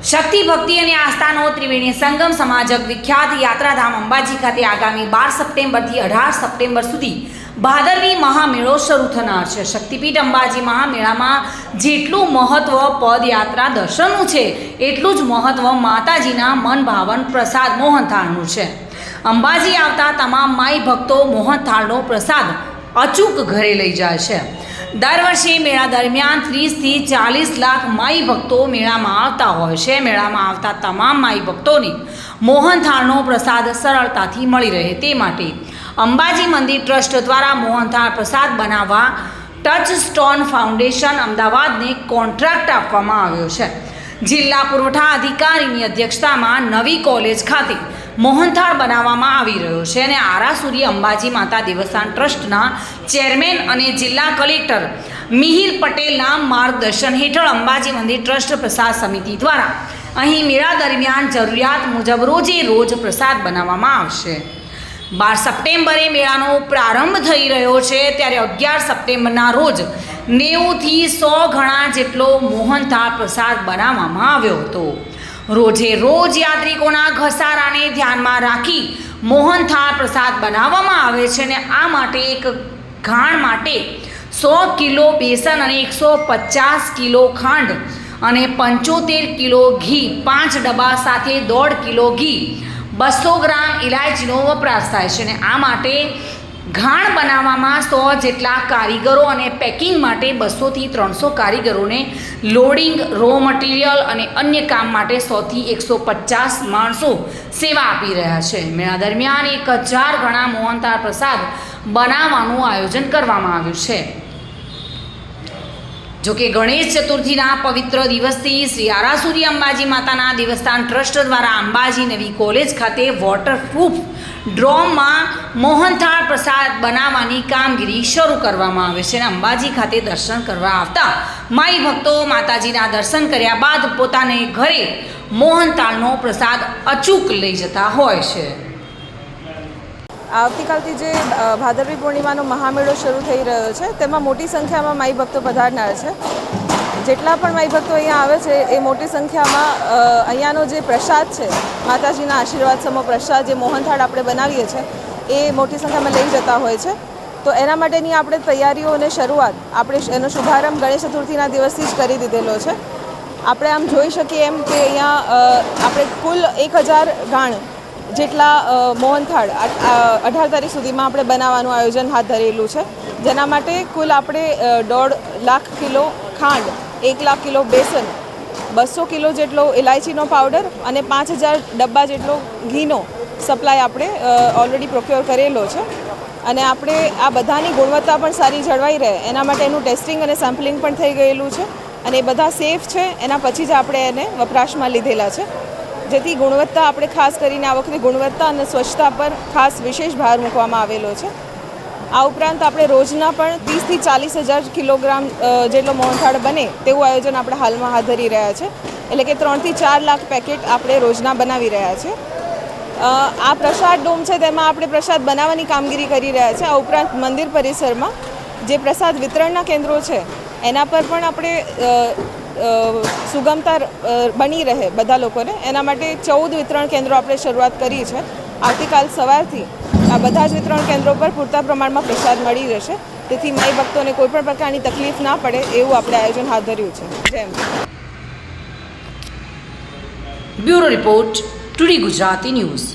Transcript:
શક્તિ ભક્તિ અને આસ્થાનો ત્રિવેણી સંગમ સમાજક વિખ્યાત યાત્રાધામ અંબાજી ખાતે આગામી 12 સપ્ટેમ્બરથી 18 સપ્ટેમ્બર સુધી ભાદરવી મહામેળો શરૂ થનાર છે। શક્તિપીઠ અંબાજી મહામેળામાં જેટલું મહત્વ પદયાત્રા દર્શનનું છે, એટલું જ મહત્વ માતાજીના મનભાવન પ્રસાદ મોહનથાળનું છે। અંબાજી આવતા તમામ માઈ ભક્તો મોહનથાળનો પ્રસાદ અચૂક ઘરે લઈ જાય છે। દર વર્ષે મેળા દરમિયાન 30 થી 40 લાખ માઈ ભક્તો મેળામાં આવતા હોય છે। મેળામાં આવતા તમામ માઈ ભક્તોને મોહનથાળનો પ્રસાદ સરળતાથી મળી રહે તે માટે અંબાજી મંદિર ટ્રસ્ટ દ્વારા મોહનથાળ પ્રસાદ બનાવવા ટચસ્ટોન ફાઉન્ડેશન અમદાવાદને કોન્ટ્રાક્ટ આપવામાં આવ્યો છે। જિલ્લા પુરવઠા અધિકારીની અધ્યક્ષતામાં નવી કોલેજ ખાતે મોહનથાળ બનાવવામાં આવી રહ્યો છે અને આરાસુરી અંબાજી માતા દેવસ્થાન ટ્રસ્ટના ચેરમેન અને જિલ્લા કલેક્ટર મિહિર પટેલના માર્ગદર્શન હેઠળ અંબાજી મંદિર ટ્રસ્ટ પ્રસાદ સમિતિ દ્વારા અહીં મેળા દરમિયાન જરૂરિયાત મુજબ રોજે રોજ પ્રસાદ બનાવવામાં આવશે। 12 સપ્ટેમ્બરે મેળાનો પ્રારંભ થઈ રહ્યો છે, ત્યારે 11 સપ્ટેમ્બરના રોજ 90 થી 100 ગણા જેટલો મોહનથાળ પ્રસાદ બનાવવામાં આવ્યો હતો। રોજે રોજ યાત્રિકોના ઘસારાને ધ્યાનમાં રાખી મોહનથાળ પ્રસાદ બનાવવામાં આવે છે અને આ માટે એક ઘાણ માટે 100 કિલો બેસન અને 150 કિલો ખાંડ અને 75 કિલો ઘી, 5 ડબ્બા સાથે 1.5 કિલો ઘી, 200 ગ્રામ ઇલાયચીનો વપરાશ થાય છે અને આ માટે ઘાણ બનાવવામાં 100 જેટલા કારીગરો અને પેકિંગ માટે 200 થી 300 કારીગરોને લોડિંગ, રો મટીરિયલ અને અન્ય કામ માટે 100 થી 150 માણસો સેવા આપી રહ્યા છે। મેળા દરમિયાન 1000 ગણા મોહનથાળ પ્રસાદ બનાવવાનું આયોજન કરવામાં આવ્યું છે। જોકે ગણેશ ચતુર્થીના પવિત્ર દિવસથી શ્રી આરાસુરી અંબાજી માતાના દેવસ્થાન ટ્રસ્ટ દ્વારા અંબાજી નવી કોલેજ ખાતે વોટરપ્રૂફ ડ્રોમમાં મોહનથાળ પ્રસાદ બનાવવાની કામગીરી શરૂ કરવામાં આવે છે અને અંબાજી ખાતે દર્શન કરવા આવતા માઈ ભક્તો માતાજીના દર્શન કર્યા બાદ પોતાને ઘરે મોહનથાળનો પ્રસાદ અચૂક લઈ જતા હોય છે। આવતીકાલથી જે ભાદરવી પૂર્ણિમાનો મહામેળો શરૂ થઈ રહ્યો છે, તેમાં મોટી સંખ્યામાં માઈ ભક્તો પધારનાર છે। જેટલા પણ માઈ ભક્તો અહીંયા આવે છે એ મોટી સંખ્યામાં અહીંયાનો જે પ્રસાદ છે, માતાજીના આશીર્વાદ સમો પ્રસાદ જે મોહનથાળ આપણે બનાવીએ છીએ એ મોટી સંખ્યામાં લઈ જતા હોય છે। તો એના માટેની આપણે તૈયારીઓ અને શરૂઆત આપણે એનો શુભારંભ ગણેશ ચતુર્થીના દિવસથી જ કરી દીધેલો છે। આપણે આમ જોઈ શકીએ એમ કે અહીંયા આપણે કુલ 1000 ગાણ જેટલા મોહનથાળ 18 તારીખ સુધીમાં આપણે બનાવવાનું આયોજન હાથ ધરેલું છે, જેના માટે કુલ આપણે 1.5 લાખ કિલો ખાંડ, 1 લાખ કિલો બેસન, 200 કિલો જેટલો ઇલાયચીનો પાવડર અને 5000 ડબ્બા જેટલો ઘીનો સપ્લાય આપણે ઓલરેડી પ્રોક્યોર કરેલો છે અને આપણે આ બધાની ગુણવત્તા પણ સારી જળવાઈ રહે એના માટે એનું ટેસ્ટિંગ અને સેમ્પલિંગ પણ થઈ ગયેલું છે અને એ બધા સેફ છે। એના પછી જ આપણે એને વપરાશમાં લીધેલા છે, જેથી ગુણવત્તા આપણે ખાસ કરીને આ વખતે ગુણવત્તા અને સ્વચ્છતા પર ખાસ વિશેષ ભાર મૂકવામાં આવેલો છે। આ ઉપરાંત આપણે રોજના પણ 30 થી 40 હજાર કિલોગ્રામ જેટલો મોહનથાળ બને તેવું આયોજન આપણે હાલમાં હાથ ધરી રહ્યા છે, એટલે કે 3 થી 4 લાખ પેકેટ આપણે રોજના બનાવી રહ્યા છે। આ પ્રસાદ ડોમ છે તેમાં આપણે પ્રસાદ બનાવવાની કામગીરી કરી રહ્યા છે। આ ઉપરાંત મંદિર પરિસરમાં જે પ્રસાદ વિતરણના કેન્દ્રો છે એના પર પણ આપણે સુગમતા બની રહે બધા લોકોને એના માટે 14 વિતરણ કેન્દ્રો આપણે શરૂઆત કરી છે। આવતીકાલ સવારથી આ બધા જ વિતરણ કેન્દ્રો પર પૂરતા પ્રમાણમાં પ્રસાદ મળી રહેશે, તેથી માઈ ભક્તોને કોઈપણ પ્રકારની તકલીફ ના પડે એવું આપણે આયોજન હાથ ધર્યું છે। જય Ambe. Bureau report, today Gujarati news.